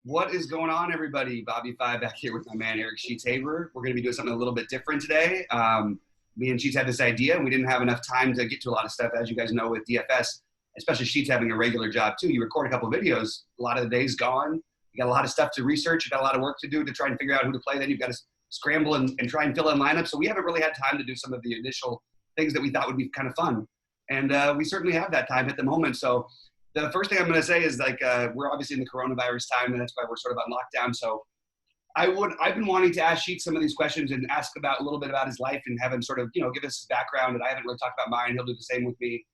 What is going on, everybody? Bobby Five back here with my man Eric Sheets-Haber. We're going to be doing something a little bit different today. Me and Sheets had this idea, and we didn't have enough time to get to a lot of stuff, as you guys know, with DFS, especially Sheets having a regular job too. You record a couple of videos, a lot of the day's gone. You got a lot of stuff to research. You got a lot of work to do to try and figure out who to play. Then you've got to scramble and try and fill in lineups. So we haven't really had time to do some of the initial things that we thought would be kind of fun. And we certainly have that time at the moment. So the first thing I'm going to say is we're obviously in the coronavirus time, and that's why we're sort of on lockdown. So I've been wanting to ask Sheets some of these questions and ask about a little bit about his life and have him sort of, give us his background. And I haven't really talked about mine. He'll do the same with me.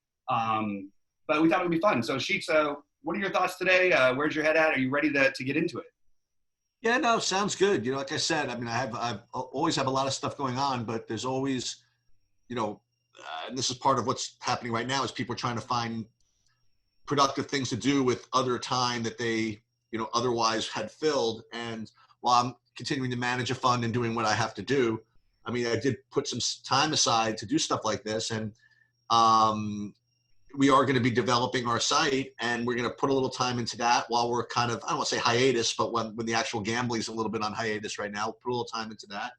But we thought it would be fun. So Sheets, what are your thoughts today? Where's your head at? Are you ready to get into it? Yeah, no, sounds good. Like I said, I mean, I always have a lot of stuff going on, but there's always, and this is part of what's happening right now is people are trying to find productive things to do with other time that they, otherwise had filled. And while I'm continuing to manage a fund and doing what I have to do, I mean, I did put some time aside to do stuff like this. And we are going to be developing our site, and we're going to put a little time into that while we're kind of, I don't want to say hiatus, but when the actual gambling is a little bit on hiatus right now, we'll put a little time into that.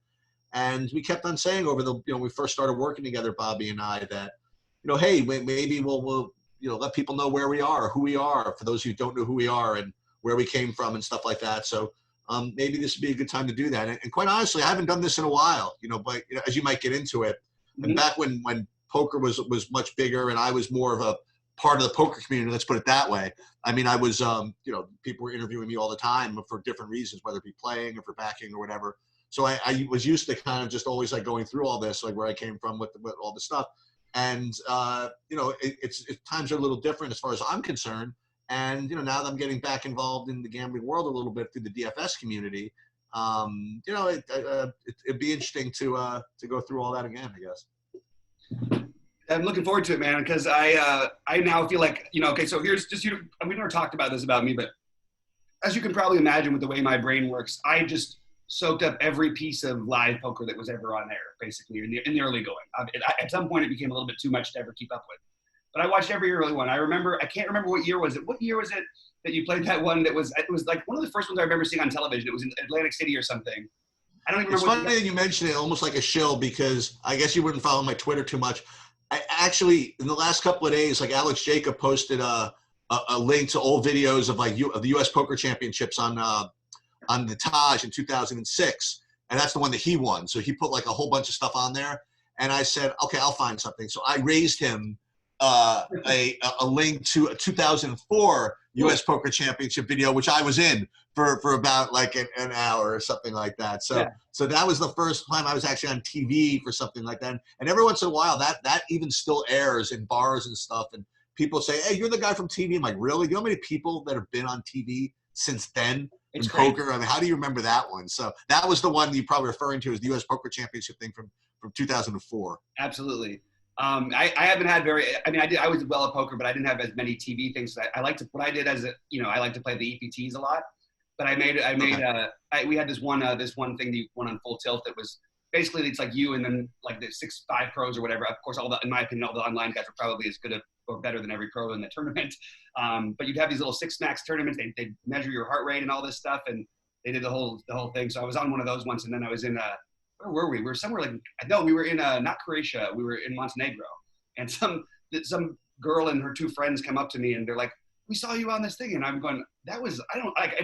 And we kept on saying over the, we first started working together, Bobby and I, that, hey, maybe we'll let people know where we are, who we are, for those who don't know who we are and where we came from and stuff like that. So maybe this would be a good time to do that. And quite honestly, I haven't done this in a while, but as you might get into it, mm-hmm. And back when poker was much bigger and I was more of a part of the poker community, let's put it that way. I mean, I was, people were interviewing me all the time for different reasons, whether it be playing or for backing or whatever. So I was used to kind of just always going through all this, where I came from with all the stuff. And, it's times are a little different as far as I'm concerned. And, now that I'm getting back involved in the gambling world a little bit through the DFS community, it'd be interesting to go through all that again, I guess. I'm looking forward to it, man, because I now feel like, okay, so here's just, we never talked about this about me, but as you can probably imagine with the way my brain works, I just soaked up every piece of live poker that was ever on air, basically, in the early going. At some point, it became a little bit too much to ever keep up with. But I watched every early one. I can't remember what year was it. What year was it that you played that one it was like one of the first ones I remember seeing on television. It was in Atlantic City or something. I don't even remember. It's funny that you mentioned it almost like a shill, because I guess you wouldn't follow my Twitter too much. I actually, in the last couple of days, Alex Jacob posted a link to old videos of the U.S. Poker Championships on the Taj in 2006, and that's the one that he won. So he put a whole bunch of stuff on there, and I said, okay, I'll find something. So I raised him a link to a 2004 U.S. Poker Championship video, which I was in for about an hour or something like that. So, yeah. So that was the first time I was actually on TV for something like that. And every once in a while, that even still airs in bars and stuff. And people say, hey, you're the guy from TV. I'm like, really? You know how many people that have been on TV since then in poker? I mean, how do you remember that one? So that was the one you're probably referring to as the U.S. Poker Championship thing from 2004. Absolutely. I haven't had I was well at poker, but I didn't have as many TV things. I like to, what I did as I like to play the EPTs a lot, but we had this one thing that you won on Full Tilt that was basically, it's like you and then the 6-5 pros or whatever. Of course, in my opinion, all the online guys are probably as good or better than every pro in the tournament. But you'd have these little 6-max tournaments. They measure your heart rate and all this stuff. And they did the whole thing. So I was on one of those once, and then I was in, where were we? We were somewhere we were in not Croatia. We were in Montenegro, and some girl and her two friends come up to me and they're like, "We saw you on this thing," and I'm going, I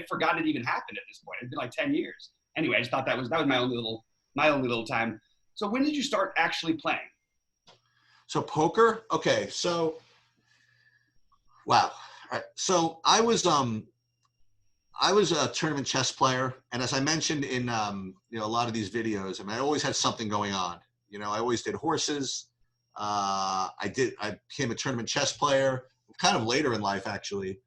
forgot it even happened at this point. It'd been 10 years. Anyway, I just thought that was my only little time. So when did you start actually playing? So poker? Okay, so wow. All right. So I was a tournament chess player, and as I mentioned in a lot of these videos, I always had something going on. I always did horses. I became a tournament chess player kind of later in life, actually.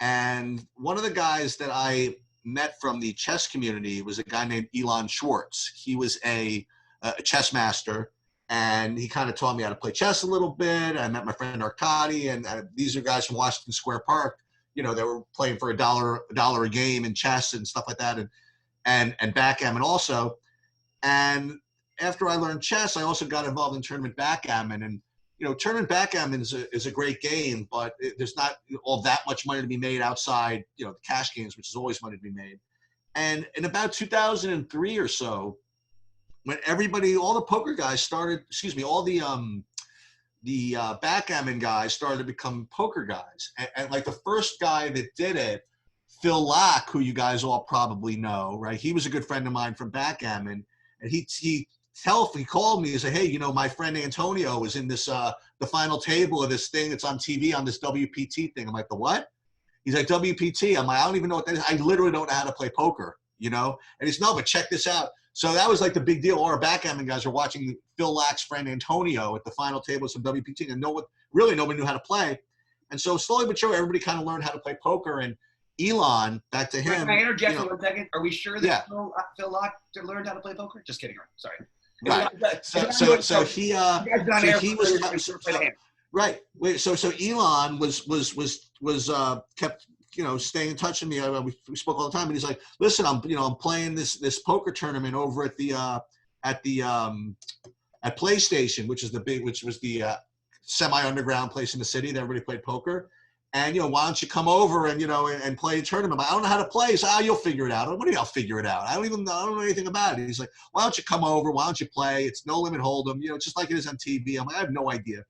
And one of the guys that I met from the chess community was a guy named Elon Schwartz. He was a chess master, and he kind of taught me how to play chess a little bit. I met my friend Arkady, and these are guys from Washington Square Park. They were playing for $1 a game in chess and stuff like that, and backgammon also. And after I learned chess, I also got involved in tournament backgammon. And tournament backgammon is a great game, but there's not all that much money to be made outside, the cash games, which is always money to be made. And in about 2003 or so, when all the poker guys started, all the backgammon guys started to become poker guys. And like the first guy that did it, Phil Lack, who you guys all probably know, right? He was a good friend of mine from backgammon. And he called me and said, hey, my friend Antonio is in this, the final table of this thing that's on TV on this WPT thing. I'm like, the what? He's like, WPT. I'm like, I don't even know what that is. I literally don't know how to play poker, And he's, no, but check this out. So that was like the big deal. All our backgammon guys were watching Phil Lack's friend Antonio at the final table of some WPT, and really nobody knew how to play. And so slowly but surely, everybody kind of learned how to play poker. And Elon, back to him. Can I interject for 1 second? Are we sure that Yeah. Phil Lack learned how to play poker? Just kidding. Sorry. Right. So he right. Wait. So Elon was kept staying in touch with me. We spoke all the time, and he's like, "Listen, I'm playing this poker tournament over at PlayStation, which was the semi-underground place in the city that everybody played poker. And why don't you come over and and play a tournament? I don't know how to play. So you'll figure it out. What do you? I'll figure it out. I don't know anything about it. He's like, why don't you come over? Why don't you play? It's no limit hold'em. Just like it is on TV. I'm like, I have no idea.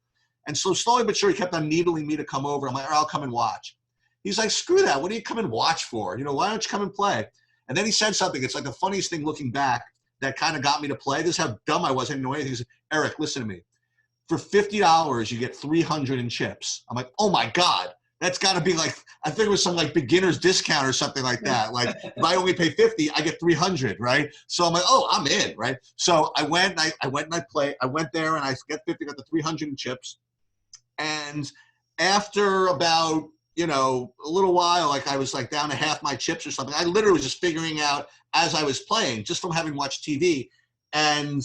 And so slowly but surely, he kept on needling me to come over. I'm like, all right, I'll come and watch. He's like, screw that. What do you come and watch for? Why don't you come and play? And then he said something. It's like the funniest thing looking back that kind of got me to play. This is how dumb I was. I didn't know anything. He said, Eric, listen to me. For $50, you get 300 in chips. I'm like, oh my God. That's got to be like, I think it was some like beginner's discount or something like that. Like if I only pay 50, I get 300, right? So I'm like, oh, I'm in, right? So I went and I played. I went there and I got 50, got the 300 in chips. And after about, a little while, like I was like down to half my chips or something. I literally was just figuring out as I was playing, just from having watched TV. And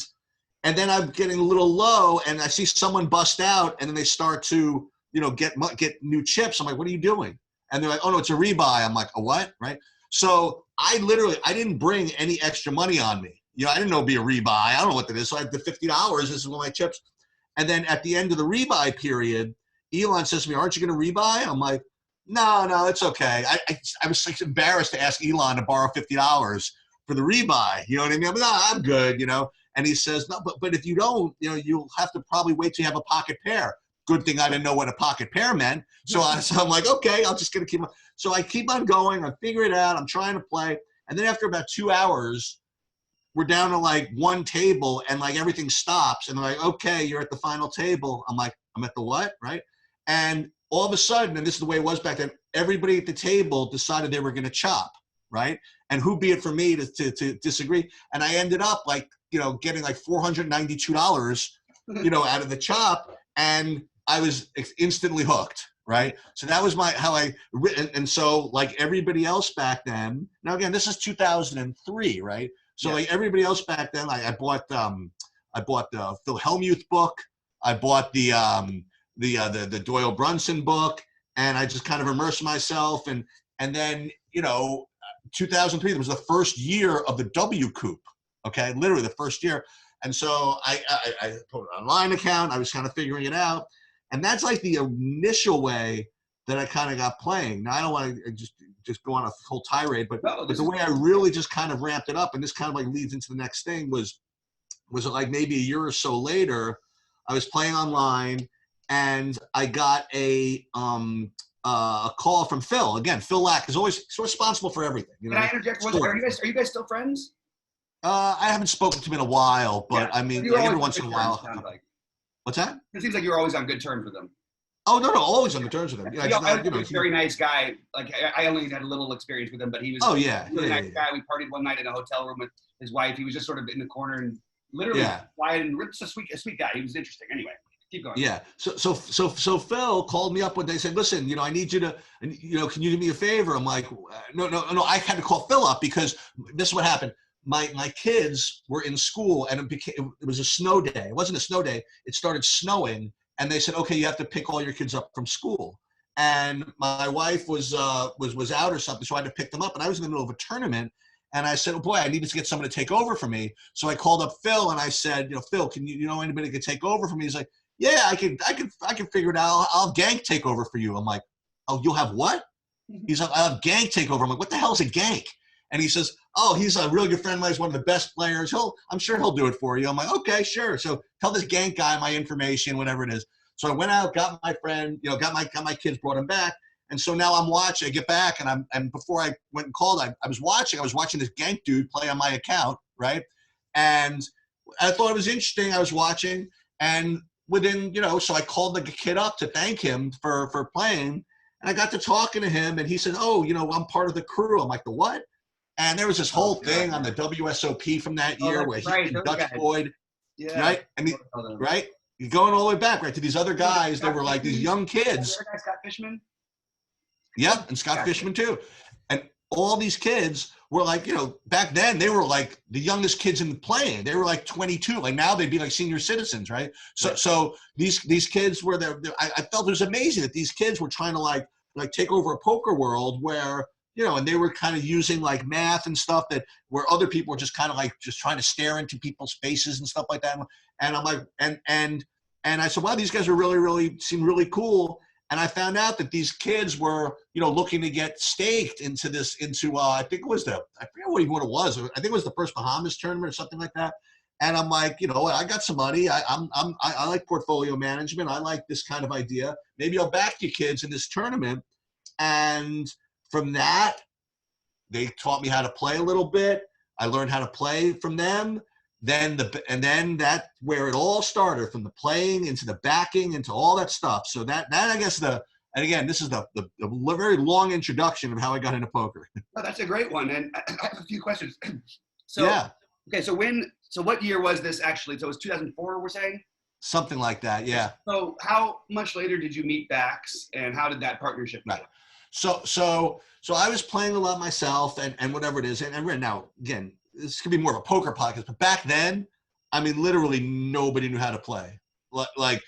then I'm getting a little low and I see someone bust out and then they start to, get new chips. I'm like, what are you doing? And they're like, oh no, it's a rebuy. I'm like, a what? Right. So I didn't bring any extra money on me. I didn't know it'd be a rebuy. I don't know what that is. So I had the $50. This is one of my chips. And then at the end of the rebuy period, Elon says to me, aren't you going to rebuy? I'm like, no, it's okay. I was like embarrassed to ask Elon to borrow $50 for the rebuy. You know what I mean? I'm like, no, I'm good, And he says, no, but if you don't, you'll have to probably wait till you have a pocket pair. Good thing I didn't know what a pocket pair meant. So I'm like, okay, I'm just going to keep on. So I keep on going. I figure it out. I'm trying to play. And then after about 2 hours, we're down to like one table and like everything stops. And they're like, okay, you're at the final table. I'm like, I'm at the what? Right. And all of a sudden, and this is the way it was back then, everybody at the table decided they were going to chop. Right. And who be it for me to disagree. And I ended up like, getting like $492, out of the chop. And I was instantly hooked, right? So that was and so like everybody else back then, now again, this is 2003, right? So yeah. Like everybody else back then, I bought the Phil Hellmuth book, I bought the Doyle Brunson book, and I just kind of immersed myself, and then 2003 was the first year of the W Coop, okay, literally the first year. And so I put an online account. I was kind of figuring it out. And that's like the initial way that I kind of got playing. Now, I don't want to just go on a whole tirade, but the way I really just kind of ramped it up, and this kind of like leads into the next thing, was like maybe a year or so later, I was playing online and I got a call from Phil. Again, Phil Lack is always responsible for everything. Can I interject? Are you guys still friends? I haven't spoken to him in a while, but yeah. I mean, like every once in a while. Like. What's that? It seems like you're always on good terms with him. Oh, no, always on good terms with him. Yeah, he's a very nice guy. Like I only had a little experience with him, but he was a really nice guy. We partied one night in a hotel room with his wife. He was just sort of in the corner and literally quiet and just a sweet guy. He was interesting. Anyway, keep going. Yeah. So Phil called me up one day and said, listen, I need you to, can you do me a favor? I'm like, no. I had to call Phil up because this is what happened. My kids were in school and it was a snow day. It wasn't a snow day. It started snowing and they said, okay, you have to pick all your kids up from school. And my wife was out or something. So I had to pick them up and I was in the middle of a tournament. And I said, oh boy, I needed to get someone to take over for me. So I called up Phil and I said, Phil, can you know anybody that can take over for me? He's like, yeah, I can figure it out. I'll have Gank take over for you. I'm like, oh, you'll have what? He's like, I'll have Gank take over. I'm like, what the hell is a Gank? And he says, oh, he's a really good friend of mine. He's one of the best players. I'm sure he'll do it for you. I'm like, okay, sure. So tell this Gank guy my information, whatever it is. So I went out, got my friend, got my kids, brought him back. And so now I'm watching. I get back, and before I went and called, I was watching this Gank dude play on my account, right? And I thought it was interesting. I was watching, and within, so I called the kid up to thank him for playing, and I got to talking to him, and he said, oh, I'm part of the crew. I'm like, the what? And there was this whole thing on the WSOP from that year where he and Dutch Boyd, right? I mean, right? You're going all the way back, right, to these other guys that were like these young kids. Scott Fishman? Yep, and Scott Fishman too. And all these kids were like, back then they were like the youngest kids in the playing. They were like 22. Like now they'd be like senior citizens, right? So these kids were there. I felt it was amazing that these kids were trying to like take over a poker world where, and they were kind of using like math and stuff that where other people were just kind of like just trying to stare into people's faces and stuff like that. And I'm like, and I said, wow, these guys are really seem really cool. And I found out that these kids were, looking to get staked into I think it was I forget what it was. I think it was the first Bahamas tournament or something like that. And I'm like, I got some money. I like portfolio management. I like this kind of idea. Maybe I'll back you kids in this tournament. And from that, they taught me how to play a little bit. I learned how to play from them. Then that where it all started, from the playing into the backing into all that stuff. So that I guess and again, this is the very long introduction of how I got into poker. Oh, that's a great one. And I have a few questions. So yeah. Okay, so what year was this actually? So it was 2004, we're saying? Something like that, yeah. So how much later did you meet Bax, and how did that partnership go? Right. So I was playing a lot myself and whatever it is. And right now, again, this could be more of a poker podcast, but back then, I mean, literally nobody knew how to play. Like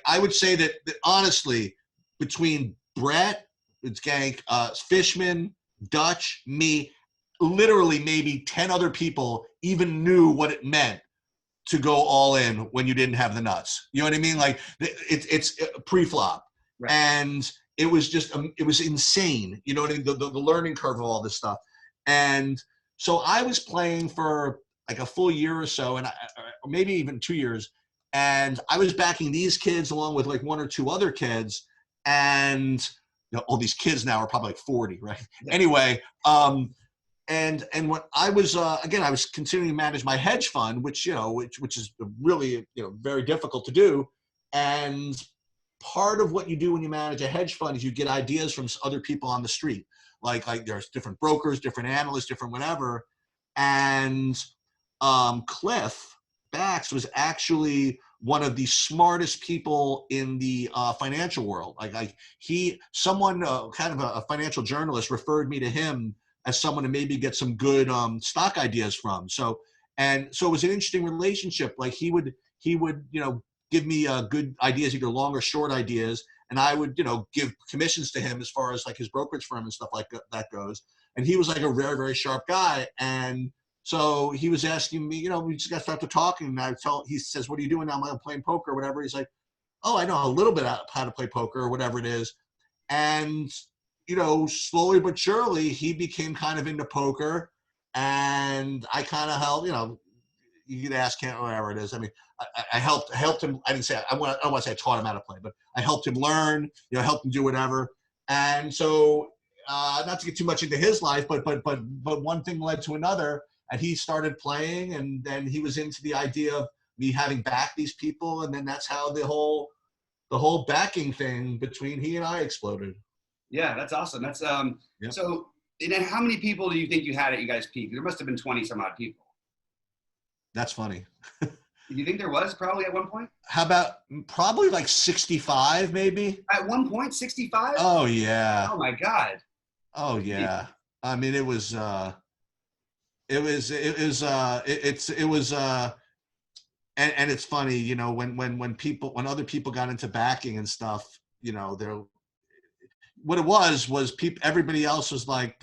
I would say that honestly, between Brett, it's Gank, Fishman, Dutch, me, literally maybe 10 other people even knew what it meant to go all in when you didn't have the nuts. You know what I mean? Like it's pre-flop. Right. And it was just, it was insane. You know what I mean? The learning curve of all this stuff. And so I was playing for like a full year or so, or maybe even 2 years. And I was backing these kids along with like one or two other kids. And all these kids now are probably like 40, right? Yeah. Anyway, and when I was, again, I was continuing to manage my hedge fund, which is really, very difficult to do. And part of what you do when you manage a hedge fund is you get ideas from other people on the street. Like there's different brokers, different analysts, different whatever. And Cliff Bax was actually one of the smartest people in the financial world. Someone kind of a financial journalist referred me to him as someone to maybe get some good stock ideas from. So it was an interesting relationship. Like he would give me good ideas, either long or short ideas. And I would, give commissions to him as far as like his brokerage firm and stuff like that goes. And he was like a very, very sharp guy. And so he was asking me, we just got started talking. And he says, what are you doing now? I'm playing poker or whatever. He's like, oh, I know a little bit how to play poker or whatever it is. And, slowly but surely he became kind of into poker. And I kind of helped, you could ask him, whatever it is. I mean, I helped him. I don't want to say I taught him how to play, but I helped him learn, helped him do whatever. And so, not to get too much into his life, but one thing led to another, and he started playing, and then he was into the idea of me having backed these people, and then that's how the whole backing thing between he and I exploded. Yeah, that's awesome. That's Yep. So, and then how many people do you think you had at you guys' peak? There must have been 20 some odd people. That's funny. Do you think there was probably at one point? How about probably like 65 maybe? At one point, 65? Oh yeah. Oh my God. Oh yeah. I mean, it was and it's funny, when other people got into backing and stuff, what it was everybody else was like,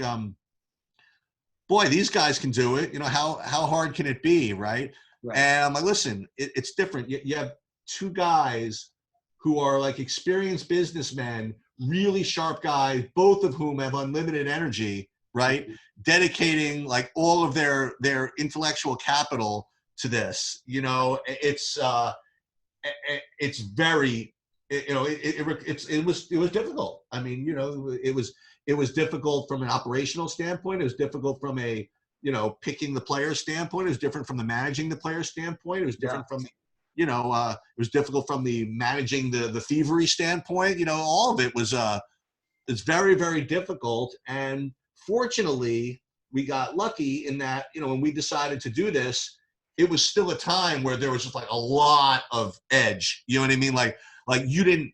boy, these guys can do it. How hard can it be, right? And I'm like, listen, it's different. You have two guys who are like experienced businessmen, really sharp guys, both of whom have unlimited energy, right? Dedicating like all of their intellectual capital to this. You know, it's very, you know, it was difficult. I mean, you know, it was difficult from an operational standpoint. It was difficult from a, you know, picking the player standpoint. It was different from the managing the player standpoint. It was different from, you know, it was difficult from the managing the thievery standpoint. You know, all of it was it's very, very difficult. And fortunately, we got lucky in that, you know, when we decided to do this, it was still a time where there was just like a lot of edge. You know what I mean? Like you didn't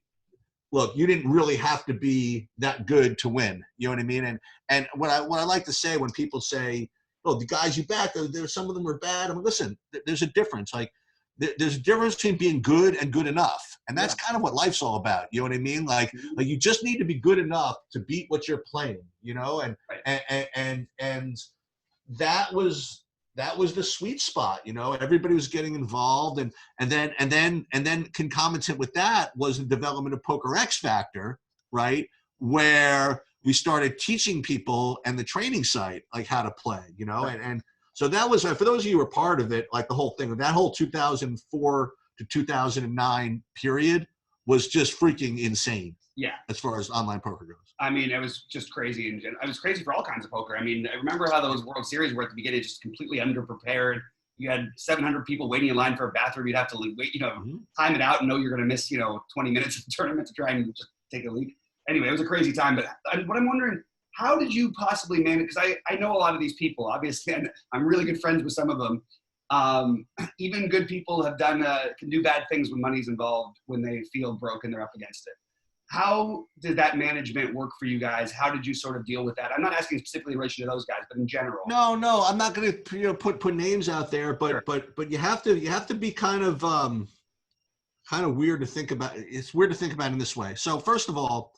really have to be that good to win. You know what I mean? And what I like to say when people say, "Oh, the guys you back, there's some of them are bad." I'm like, listen, there's a difference. Like there's a difference between being good and good enough, and that's kind of what life's all about. You know what I mean? Like you just need to be good enough to beat what you're playing. You know, and that was the sweet spot. You know, everybody was getting involved, and then concomitant with that was the development of Poker X Factor, right? Where we started teaching people and the training site like how to play, you know, and so that was, for those of you who were part of it, like the whole thing, that whole 2004 to 2009 period was just freaking insane. Yeah. As far as online poker goes. I mean, it was just crazy. And it was crazy for all kinds of poker. I mean, I remember how those World Series were at the beginning, just completely underprepared. You had 700 people waiting in line for a bathroom. You'd have to wait, you know, time it out and know you're going to miss, you know, 20 minutes of the tournament to try and just take a leak. Anyway, it was a crazy time. But what I'm wondering, how did you possibly manage? Because I know a lot of these people, obviously, and I'm really good friends with some of them. Even good people have can do bad things when money's involved, when they feel broke and they're up against it. How did that management work for you guys? How did you sort of deal with that? I'm not asking specifically in relation to those guys, but in general. No, I'm not going to, you know, put names out there, but sure. but you have to be kind of weird to think about. It's weird to think about in this way. So first of all,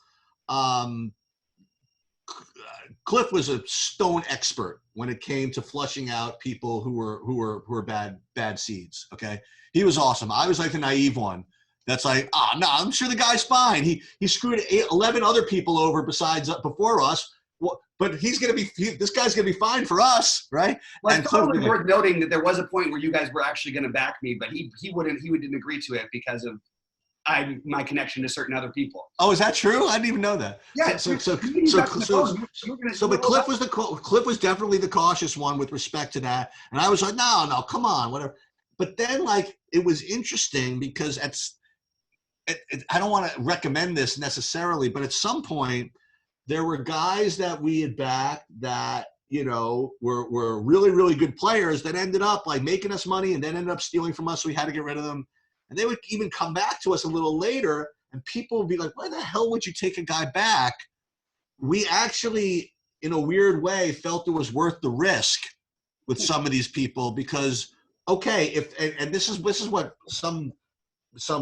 Cliff was a stone expert when it came to flushing out people who were bad seeds. Okay, he was awesome. I was like the naive one. That's like, no, I'm sure the guy's fine. He screwed 11 other people over before us. Well, but this guy's gonna be fine for us, right? Well, it's totally worth noting that there was a point where you guys were actually going to back me, but he didn't agree to it because of my connection to certain other people. Oh, is that true? I didn't even know that. Yeah. But Cliff was definitely the cautious one with respect to that, and I was like, no, come on, whatever. But then, like, it was interesting because I don't want to recommend this necessarily, but at some point there were guys that we had backed that, you know, were really, really good players that ended up like making us money and then ended up stealing from us. So we had to get rid of them. And they would even come back to us a little later and people would be like, why the hell would you take a guy back? We actually, in a weird way, felt it was worth the risk with some of these people because, okay, and this is what some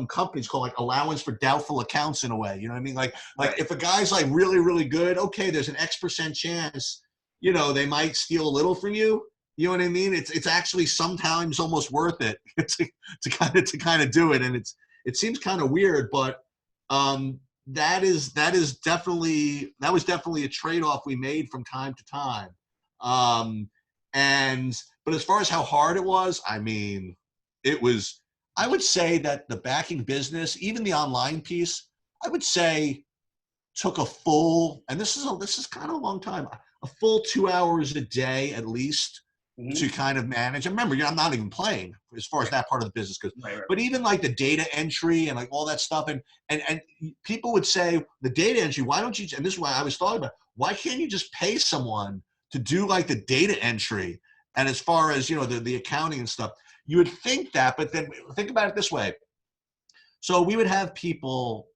companies call like allowance for doubtful accounts in a way, you know what I mean? Like if a guy's like really, really good, okay, there's an X% chance, you know, they might steal a little from you. You know what I mean? It's actually sometimes almost worth it to kind of do it. And it seems kind of weird, but that was definitely a trade-off we made from time to time. But as far as how hard it was, I mean, I would say that the backing business, even the online piece, I would say took a full, and this is kind of a long time, a full 2 hours a day at least to kind of manage. And remember, I'm not even playing as far as that part of the business goes. Right. But even like the data entry and like all that stuff, and people would say the data entry, why don't you? And this is why I was thought about, why can't you just pay someone to do like the data entry? And as far as, you know, the accounting and stuff, you would think that, but then think about it this way. So we would have people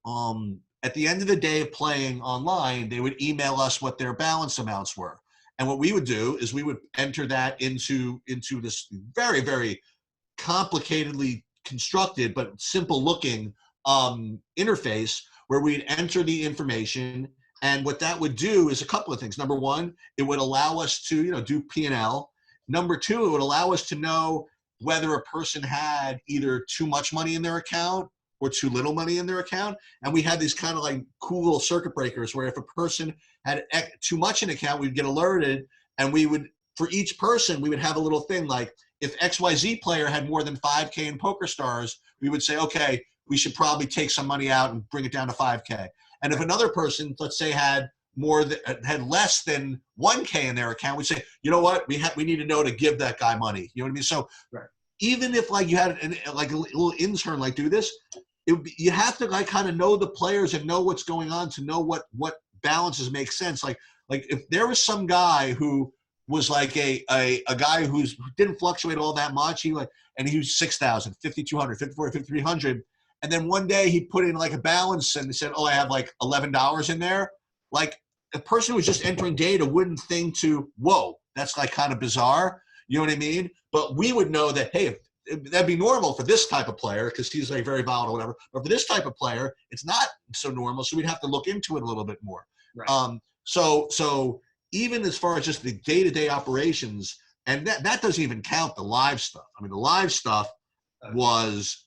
at the end of the day of playing online, they would email us what their balance amounts were. And what we would do is we would enter that into this very, very complicatedly constructed but simple looking interface where we'd enter the information. And what that would do is a couple of things. Number one, it would allow us to, you know, do P&L. Number two, it would allow us to know whether a person had either too much money in their account or too little money in their account. And we had these kind of like cool little circuit breakers where if a person had too much in account, we'd get alerted, and we would, for each person, we would have a little thing like, if XYZ player had more than 5K in PokerStars, we would say, okay, we should probably take some money out and bring it down to 5K. And if another person, let's say, had less than 1K in their account, we'd say, you know what, we need to know to give that guy money. You know what I mean? So even if like you had like a little intern like do this, you have to like kind of know the players and know what's going on to know what balances make sense. Like if there was some guy who was like a guy who didn't fluctuate all that much, and he was 6,000, 5,200, 5,400, 5,300, and then one day he put in like a balance and they said, oh, I have like $11 in there. Like a person who was just entering data wouldn't think to, whoa, that's like kind of bizarre. You know what I mean? But we would know that, hey, that'd be normal for this type of player because he's like very volatile, whatever. But for this type of player, it's not so normal. So we'd have to look into it a little bit more. Right. So even as far as just the day-to-day operations, and that doesn't even count the live stuff. I mean, the live stuff was,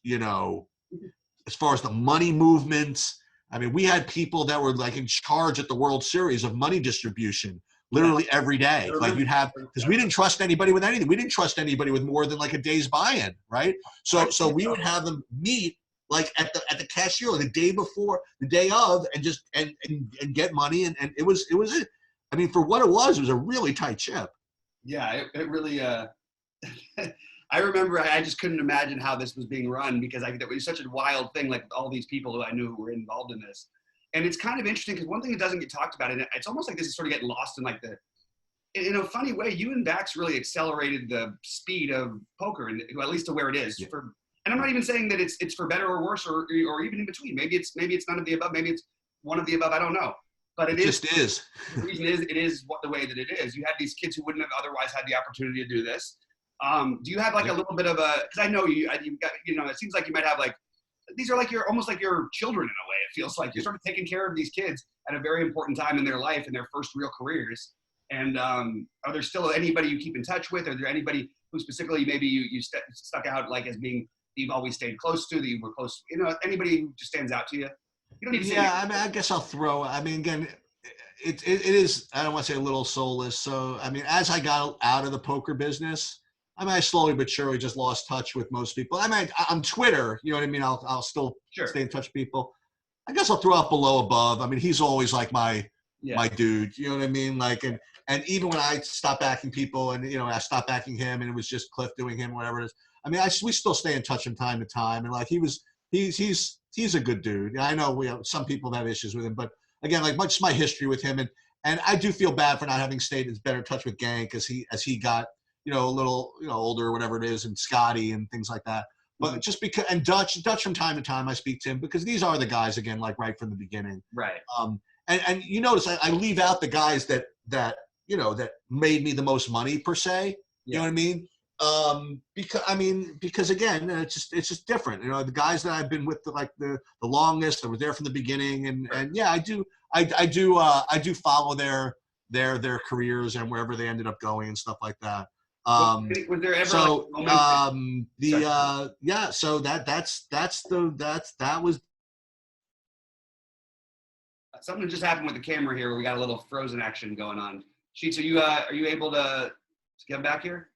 as far as the money movements, I mean, we had people that were like in charge at the World Series of money distribution literally every day. Like you'd have, because we didn't trust anybody with anything. We didn't trust anybody with more than like a day's buy-in, right? So we would have them meet like at the cashier like the day before, the day of, and just and get money, and it was I mean, for what it was a really tight ship. Yeah, it really. I remember I just couldn't imagine how this was being run because it was such a wild thing. Like all these people who I knew who were involved in this, and it's kind of interesting because one thing that doesn't get talked about, and it's almost like this is sort of getting lost in like in a funny way. You and Bax really accelerated the speed of poker, and at least to where it is. Yeah. And I'm not even saying that it's for better or worse or even in between. Maybe it's none of the above. Maybe it's one of the above. I don't know. But it just is. The reason is it is the way that it is. You have these kids who wouldn't have otherwise had the opportunity to do this. Do you have like a little bit of because I know you've got, it seems like you might have like, these are like almost like your children in a way. It feels like you're sort of taking care of these kids at a very important time in their life, in their first real careers. And are there still anybody you keep in touch with? Are there anybody who specifically maybe you stuck out like as being you've always stayed close to, that you were close, anybody who just stands out to you? You don't need to say I mean, I guess I'll throw, I mean, again, it is, I don't want to say a little soulless. So, I mean, as I got out of the poker business, I mean, I slowly but surely just lost touch with most people. I mean, on Twitter, you know what I mean? I'll still stay in touch with people. I guess I'll throw out below above. I mean, he's always like my dude, you know what I mean? Like, and even when I stopped backing people and, I stopped backing him and it was just Cliff doing him, whatever it is. I mean, we still stay in touch from time to time. And like, he's a good dude. I know some people have issues with him, but again, like much my history with him. And I do feel bad for not having stayed in better touch with Gank as he got, a little, older or whatever it is, and Scotty and things like that. But just because, and Dutch from time to time I speak to him because these are the guys again, like right from the beginning. Right. And you notice I leave out the guys that made me the most money per se. You know what I mean? Because again, it's just different. The guys that I've been with the longest, that were there from the beginning, and yeah, I do follow their careers and wherever they ended up going and stuff like that. Was there ever so that was something just happened with the camera here. We got a little frozen action going on. Sheets, are you able to get back here?